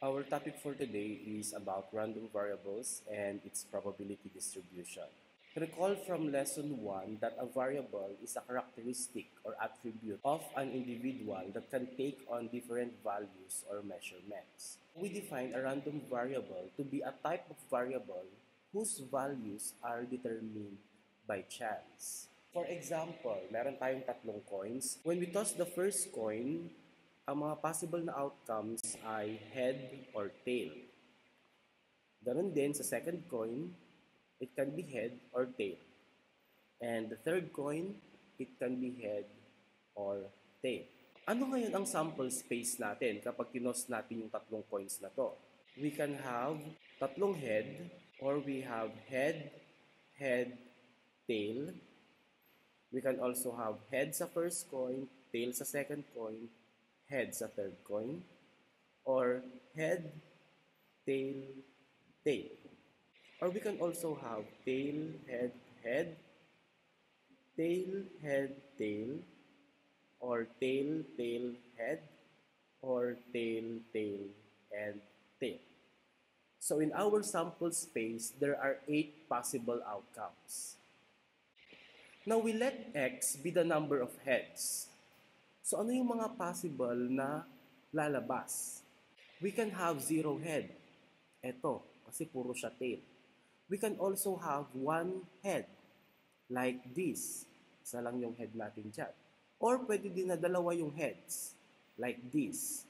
Our topic for today is about random variables and its probability distribution. Recall from lesson 1 that a variable is a characteristic or attribute of an individual that can take on different values or measurements. We define a random variable to be a type of variable whose values are determined by chance. For example, meron tayong tatlong coins. When we toss the first coin, ang mga possible na outcomes ay head or tail. Ganon din sa second coin, it can be head or tail. And the third coin, it can be head or tail. Ano ngayon ang sample space natin kapag tinos natin yung tatlong coins na to? We can have tatlong head or we have head, head, tail. We can also have head sa first coin, tail sa second coin, head sa third coin, or head, tail, tail. Or we can also have tail, head, head, tail, head, tail, or tail, tail, head, or tail, tail, and tail. So in our sample space, there are 8 possible outcomes. Now we let x be the number of heads. So ano yung mga possible na lalabas? We can have 0 head. Ito, kasi puro siya tail. We can also have 1 head, like this. Isa lang yung head natin dyan. Or pwede din na dalawa yung heads, like this.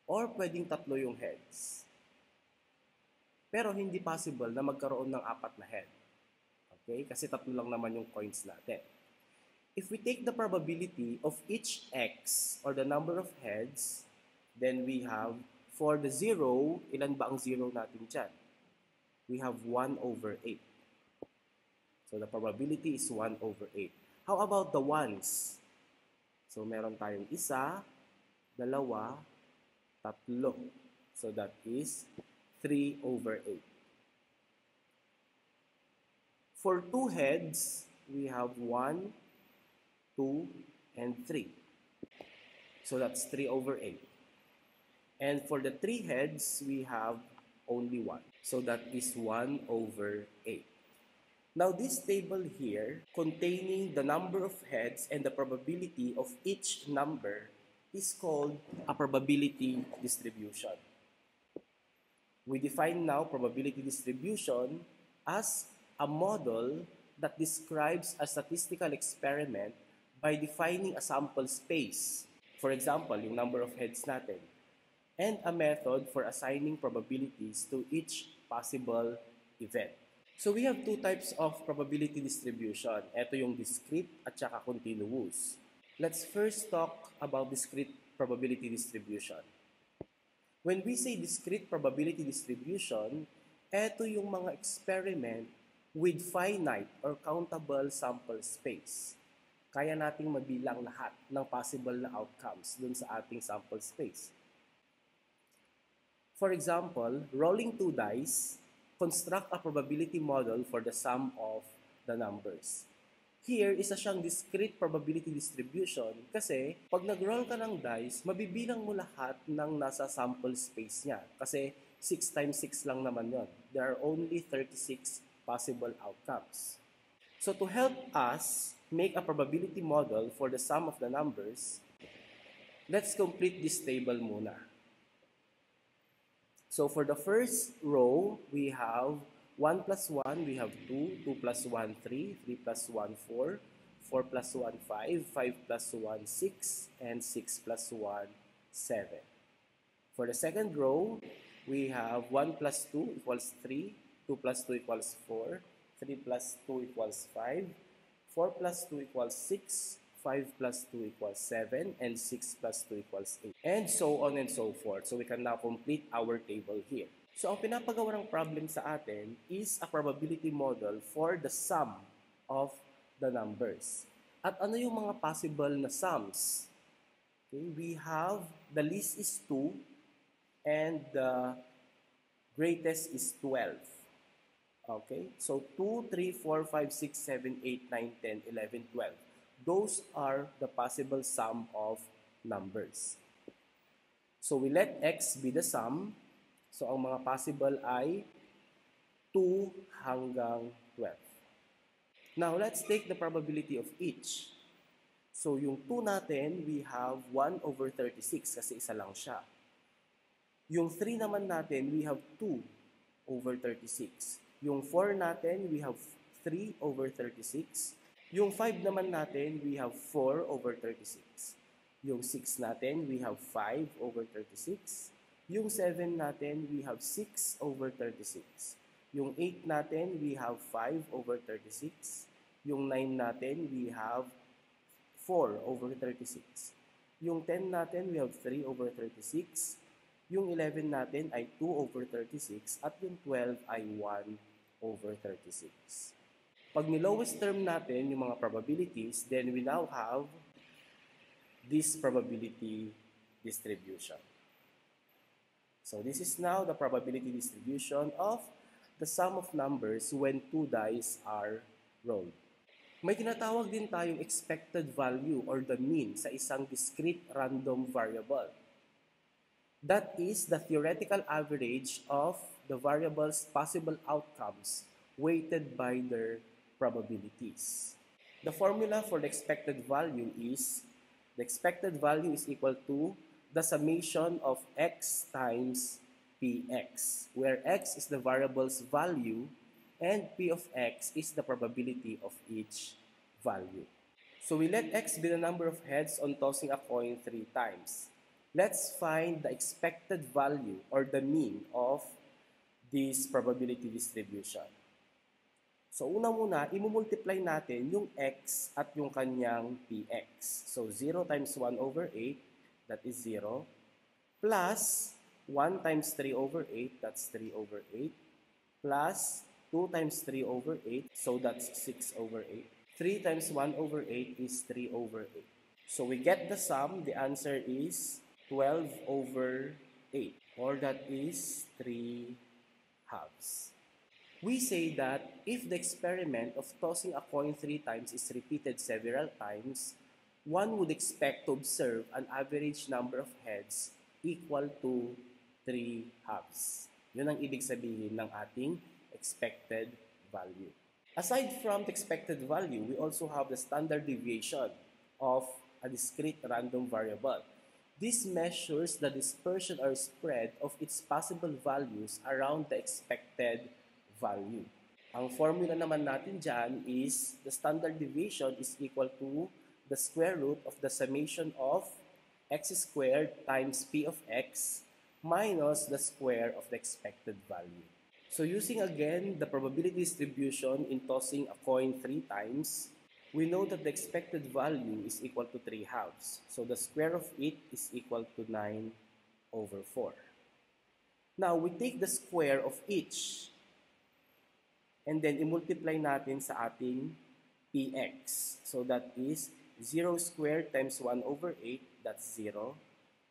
Or pwedeng tatlo yung heads. Pero hindi possible na magkaroon ng 4 na head. Okay? Kasi tatlo lang naman yung coins natin. If we take the probability of each x or the number of heads, then we have, for the 0, ilan ba ang 0 natin dyan? We have 1 over 8. So the probability is 1 over 8. How about the ones? So meron tayong isa, dalawa, tatlo. So that is 3 over 8. For 2 heads, we have 1, 2, and 3. So that's 3 over 8. And for the 3 heads, we have only 1. So that is 1 over 8. Now this table here, containing the number of heads and the probability of each number, is called a probability distribution. We define now probability distribution as a model that describes a statistical experiment by defining a sample space, for example, yung number of heads natin, and a method for assigning probabilities to each possible event. So we have 2 types of probability distribution. Ito yung discrete at saka continuous. Let's first talk about discrete probability distribution. When we say discrete probability distribution, ito yung mga experiment with finite or countable sample space. Kaya nating mabilang lahat ng possible na outcomes dun sa ating sample space. For example, rolling 2 dice, construct a probability model for the sum of the numbers. Here, isa siyang discrete probability distribution kasi pag nag-roll ka ng dice, mabibilang mo lahat ng nasa sample space niya. Kasi 6 times 6 lang naman yon. There are only 36 possible outcomes. So to help us make a probability model for the sum of the numbers, let's complete this table muna. So for the first row, we have 1 plus 1, we have 2, 2 plus 1, 3, 3 plus 1, 4, 4 plus 1, 5, 5 plus 1, 6, and 6 plus 1, 7. For the second row, we have 1 plus 2 equals 3, 2 plus 2 equals 4, 3 plus 2 equals 5, 4 plus 2 equals 6, 5 plus 2 equals 7, and 6 plus 2 equals 8. And so on and so forth. So we can now complete our table here. So ang pinapagawa ng problem sa atin is a probability model for the sum of the numbers. At ano yung mga possible na sums? Okay, we have the least is 2 and the greatest is 12. Okay, so 2, 3, 4, 5, 6, 7, 8, 9, 10, 11, 12. Those are the possible sum of numbers. So we let x be the sum, So, ang mga possible ay 2 hanggang 12. Now, let's take the probability of each. So, yung 2 natin, we have 1 over 36 kasi isa lang siya. Yung 3 naman natin, we have 2 over 36. Yung 4 natin, we have 3 over 36. Yung 5 naman natin, we have 4 over 36. Yung 6 natin, we have 5 over 36. Yung 7 natin, we have 6 over 36. Yung 8 natin, we have 5 over 36. Yung 9 natin, we have 4 over 36. Yung 10 natin, we have 3 over 36. Yung 11 natin ay 2 over 36. At yung 12 ay 1 over 36. Pag ni-lowest term natin yung mga probabilities, then we now have this probability distribution. So this is now the probability distribution of the sum of numbers when 2 dice are rolled. May tinatawag din tayong expected value or the mean sa isang discrete random variable. That is the theoretical average of the variable's possible outcomes weighted by their probabilities. The formula for the expected value is equal to the summation of x times px, where x is the variable's value and p of x is the probability of each value. So we let x be the number of heads on tossing a coin 3 times. Let's find the expected value or the mean of this probability distribution. So una muna, imumultiply natin yung x at yung kanyang px. So 0 times 1 over 8, that is 0, plus 1 times 3 over 8, that's 3 over 8, plus 2 times 3 over 8, so that's 6 over 8. 3 times 1 over 8 is 3 over 8. So we get the sum, the answer is 12 over 8, or that is 3 halves. We say that if the experiment of tossing a coin 3 times is repeated several times, one would expect to observe an average number of heads equal to 3 halves. Yun ang ibig sabihin ng ating expected value. Aside from the expected value, we also have the standard deviation of a discrete random variable. This measures the dispersion or spread of its possible values around the expected value. Ang formula naman natin dyan is the standard deviation is equal to the square root of the summation of x squared times p of x minus the square of the expected value. So using again the probability distribution in tossing a coin 3 times, we know that the expected value is equal to 3 halves. So the square of it is equal to 9 over 4. Now we take the square of each and then i-multiply natin sa ating px. So that is 0 squared times 1 over 8, that's 0,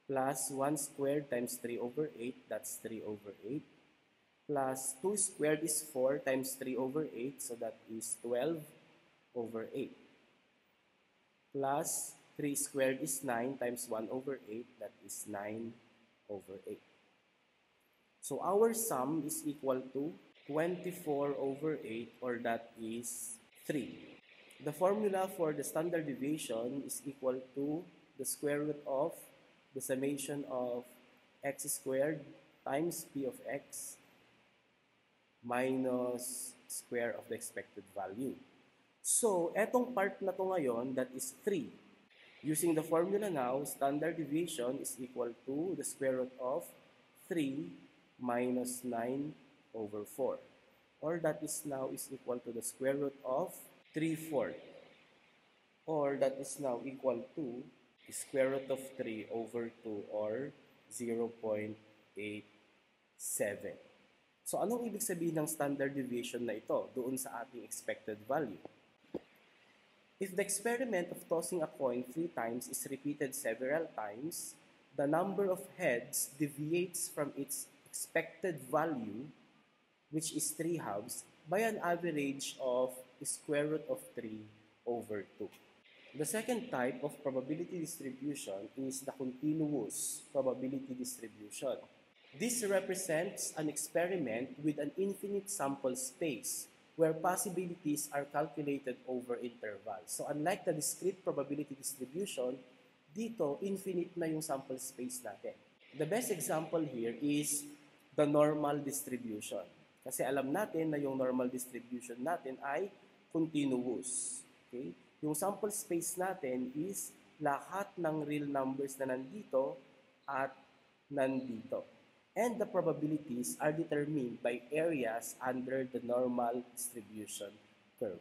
plus 1 squared times 3 over 8, that's 3 over 8, plus 2 squared is 4 times 3 over 8, so that is 12 over 8, plus 3 squared is 9 times 1 over 8, that is 9 over 8. So our sum is equal to 24 over 8, or that is 3. The formula for the standard deviation is equal to the square root of the summation of x squared times p of x minus square of the expected value. So, etong part na to ngayon, that is 3. Using the formula now, standard deviation is equal to the square root of 3 minus 9 over 4. Or that is now is equal to the square root of 3/4. Or that is now equal to the square root of 3 over 2 or 0.87. So, anong ibig sabihin ng standard deviation na ito doon sa ating expected value? If the experiment of tossing a coin 3 times is repeated several times, the number of heads deviates from its expected value, which is 3 halves, by an average of the square root of 3 over 2. The second type of probability distribution is the continuous probability distribution. This represents an experiment with an infinite sample space where possibilities are calculated over intervals. So unlike the discrete probability distribution, dito infinite na yung sample space natin. The best example here is the normal distribution. Kasi alam natin na yung normal distribution natin ay continuous. Okay? Yung sample space natin is lahat ng real numbers na nandito at nandito. And the probabilities are determined by areas under the normal distribution curve.